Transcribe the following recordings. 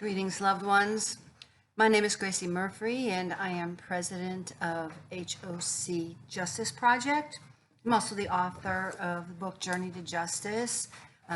Greetings, loved ones. My name is Gracie Murphy, and I am president of HOC Justice Project. I'm also the author of the book Journey to Justice,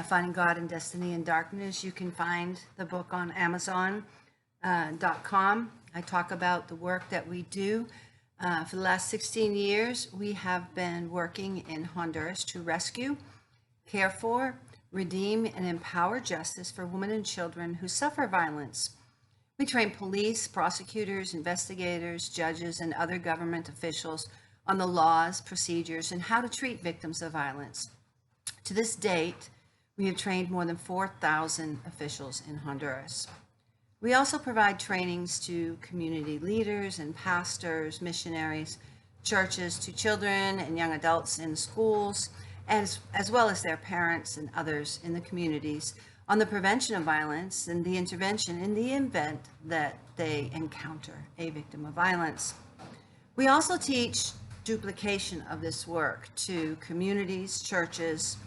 Finding God and Destiny in Darkness. You can find the book on Amazon.com. I talk about the work that we do. For the last 16 years, we have been working in Honduras to rescue, care for, redeem, and empower justice for women and children who suffer violence. We train police, prosecutors, investigators, judges, and other government officials on the laws, procedures, and how to treat victims of violence. To this date, we have trained more than 4,000 officials in Honduras. We also provide trainings to community leaders and pastors, missionaries, churches, to children and young adults in schools, as well as their parents and others in the communities on the prevention of violence and the intervention in the event that they encounter a victim of violence. We also teach duplication of this work to communities, churches,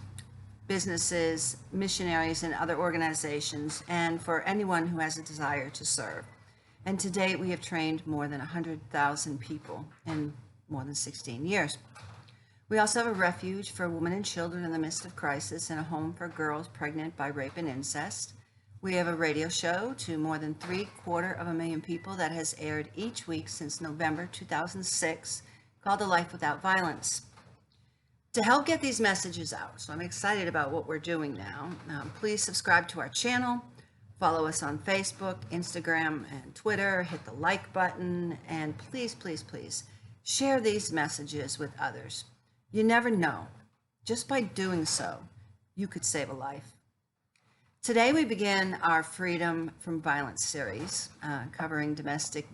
businesses, missionaries, and other organizations, and for anyone who has a desire to serve. And to date, we have trained more than 100,000 people in more than 16 years. We also have a refuge for women and children in the midst of crisis and a home for girls pregnant by rape and incest. We have a radio show to more than 750,000 people that has aired each week since November 2006 called A Life Without Violence. To help get these messages out, so I'm excited about what we're doing now, please subscribe to our channel, follow us on Facebook, Instagram, and Twitter, hit the like button, and please, please, please share these messages with others. You never know. Just by doing so, you could save a life. Today we begin our Freedom from Violence series, covering domestic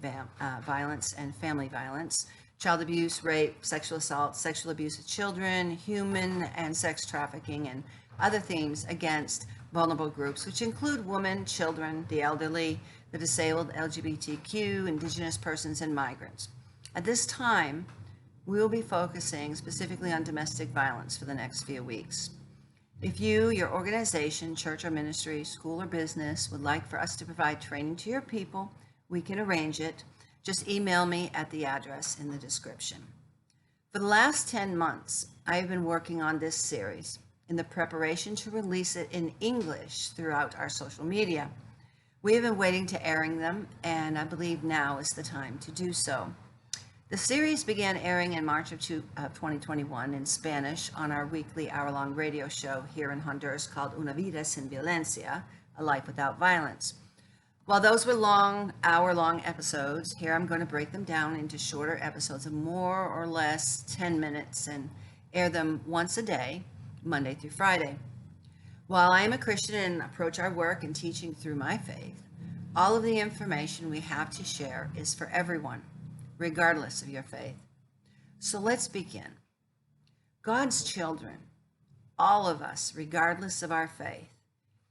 violence and family violence, child abuse, rape, sexual assault, sexual abuse of children, human and sex trafficking, and other themes against vulnerable groups, which include women, children, the elderly, the disabled, LGBTQ, indigenous persons, and migrants. At this time, we will be focusing specifically on domestic violence for the next few weeks. If you, your organization, church or ministry, school or business would like for us to provide training to your people, we can arrange it. Just email me at the address in the description. For the last 10 months, I have been working on this series in the preparation to release it in English throughout our social media. We have been waiting to airing them, and I believe now is the time to do so. The series began airing in March of 2021 in Spanish on our weekly hour-long radio show here in Honduras called Una Vida Sin Violencia, A Life Without Violence. While those were long, hour-long episodes, here I'm going to break them down into shorter episodes of more or less 10 minutes and air them once a day, Monday through Friday. While I am a Christian and approach our work and teaching through my faith, all of the information we have to share is for everyone, regardless of your faith. So let's begin. God's children, all of us, regardless of our faith,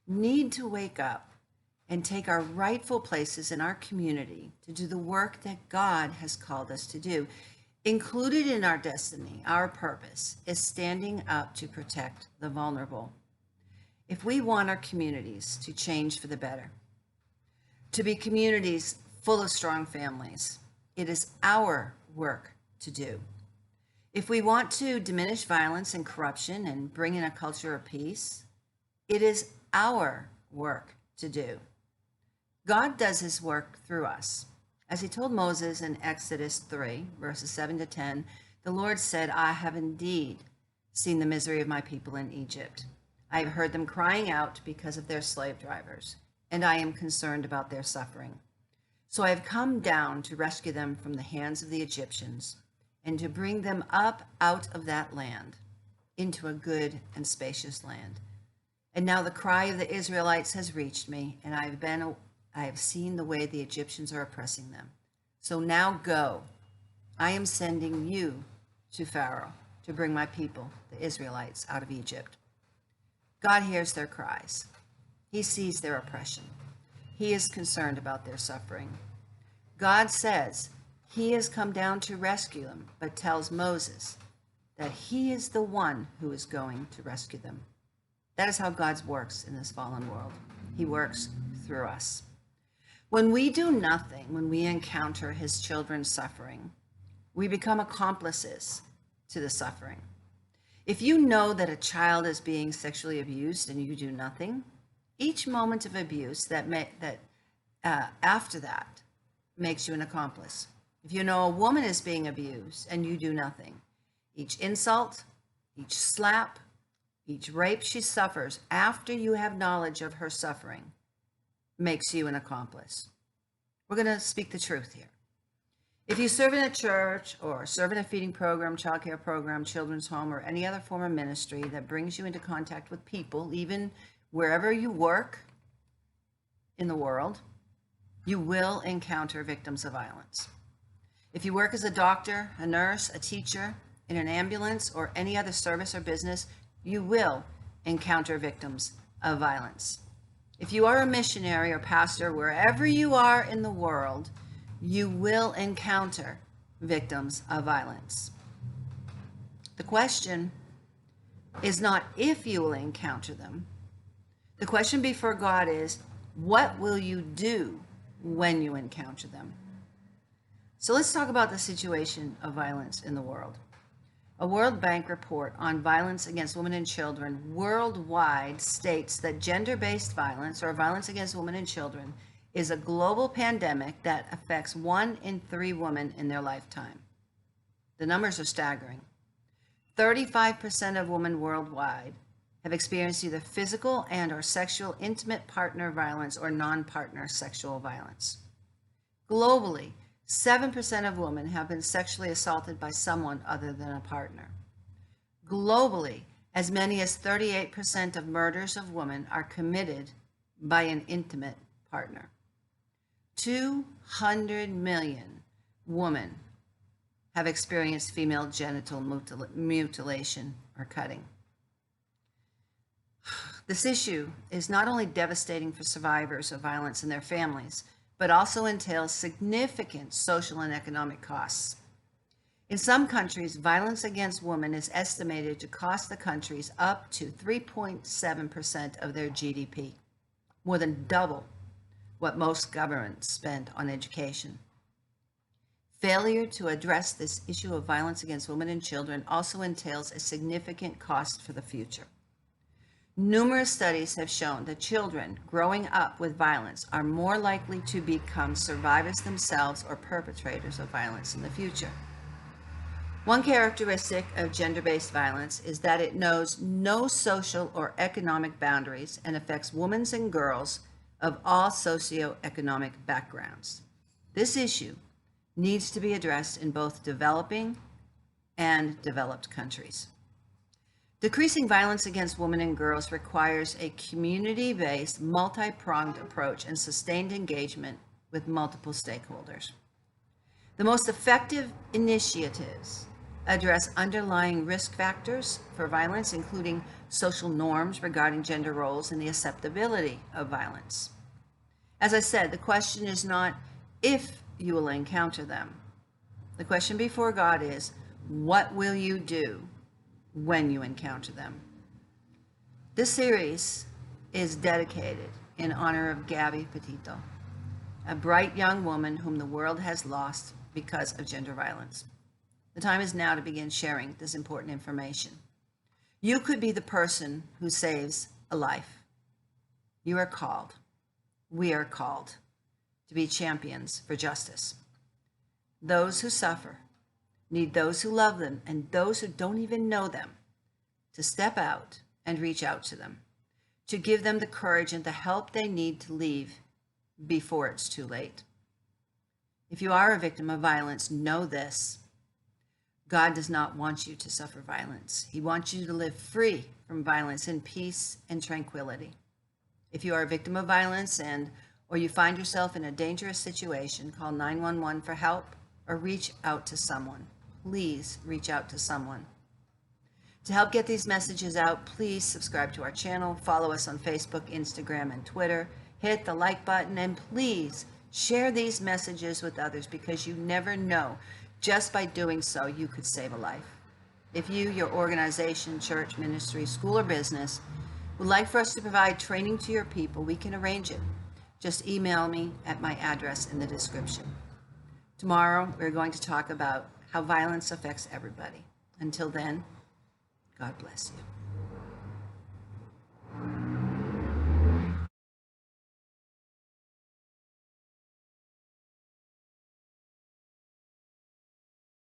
need to wake up and take our rightful places in our community to do the work that God has called us to do. Included in our destiny, our purpose, is standing up to protect the vulnerable. If we want our communities to change for the better, to be communities full of strong families, it is our work to do. If we want to diminish violence and corruption and bring in a culture of peace, it is our work to do. God does his work through us. As he told Moses in Exodus 3, verses 7 to 10, the Lord said, I have indeed seen the misery of my people in Egypt. I have heard them crying out because of their slave drivers, and I am concerned about their suffering. So I have come down to rescue them from the hands of the Egyptians and to bring them up out of that land into a good and spacious land. And now the cry of the Israelites has reached me, and I have seen the way the Egyptians are oppressing them. So now go. I am sending you to Pharaoh to bring my people, the Israelites, out of Egypt. God hears their cries. He sees their oppression. He is concerned about their suffering. God says he has come down to rescue them, but tells Moses that he is the one who is going to rescue them. That is how God works in this fallen world. He works through us. When we do nothing, when we encounter his children suffering, we become accomplices to the suffering. If you know that a child is being sexually abused and you do nothing, each moment of abuse after that makes you an accomplice. If you know a woman is being abused and you do nothing, each insult, each slap, each rape she suffers after you have knowledge of her suffering makes you an accomplice. We're going to speak the truth here. If you serve in a church or serve in a feeding program, childcare program, children's home, or any other form of ministry that brings you into contact with people, even wherever you work in the world, you will encounter victims of violence. If you work as a doctor, a nurse, a teacher, in an ambulance, or any other service or business, you will encounter victims of violence. If you are a missionary or pastor, wherever you are in the world, you will encounter victims of violence. The question is not if you will encounter them. The question before God is, what will you do when you encounter them? So let's talk about the situation of violence in the world. A World Bank report on violence against women and children worldwide states that gender-based violence, or violence against women and children, is a global pandemic that affects 1 in 3 women in their lifetime. The numbers are staggering. 35% of women worldwide have experienced either physical and/or sexual intimate partner violence or non-partner sexual violence. Globally, 7% of women have been sexually assaulted by someone other than a partner. Globally, as many as 38% of murders of women are committed by an intimate partner. 200 million women have experienced female genital mutilation or cutting. This issue is not only devastating for survivors of violence and their families, but also entails significant social and economic costs. In some countries, violence against women is estimated to cost the countries up to 3.7% of their GDP, more than double what most governments spend on education. Failure to address this issue of violence against women and children also entails a significant cost for the future. Numerous studies have shown that children growing up with violence are more likely to become survivors themselves or perpetrators of violence in the future. One characteristic of gender-based violence is that it knows no social or economic boundaries and affects women and girls of all socioeconomic backgrounds. This issue needs to be addressed in both developing and developed countries. Decreasing violence against women and girls requires a community-based, multi-pronged approach and sustained engagement with multiple stakeholders. The most effective initiatives address underlying risk factors for violence, including social norms regarding gender roles and the acceptability of violence. As I said, the question is not if you will encounter them. The question before God is, what will you do when you encounter them? This series is dedicated in honor of Gabby Pettito, a bright young woman whom the world has lost because of gender violence. The time is now to begin sharing this important information. You could be the person who saves a life. You are called, we are called to be champions for justice. Those who suffer need those who love them and those who don't even know them to step out and reach out to them, to give them the courage and the help they need to leave before it's too late. If you are a victim of violence, know this: God does not want you to suffer violence. He wants you to live free from violence in peace and tranquility. If you are a victim of violence or you find yourself in a dangerous situation, call 911 for help or reach out to someone. Please reach out to someone. To help get these messages out, please subscribe to our channel, follow us on Facebook, Instagram, and Twitter, hit the like button, and please share these messages with others, because you never know. Just by doing so, you could save a life. If you, your organization, church, ministry, school, or business would like for us to provide training to your people, we can arrange it. just email me at my address in the description. Tomorrow, we're going to talk about how violence affects everybody. Until then, God bless you.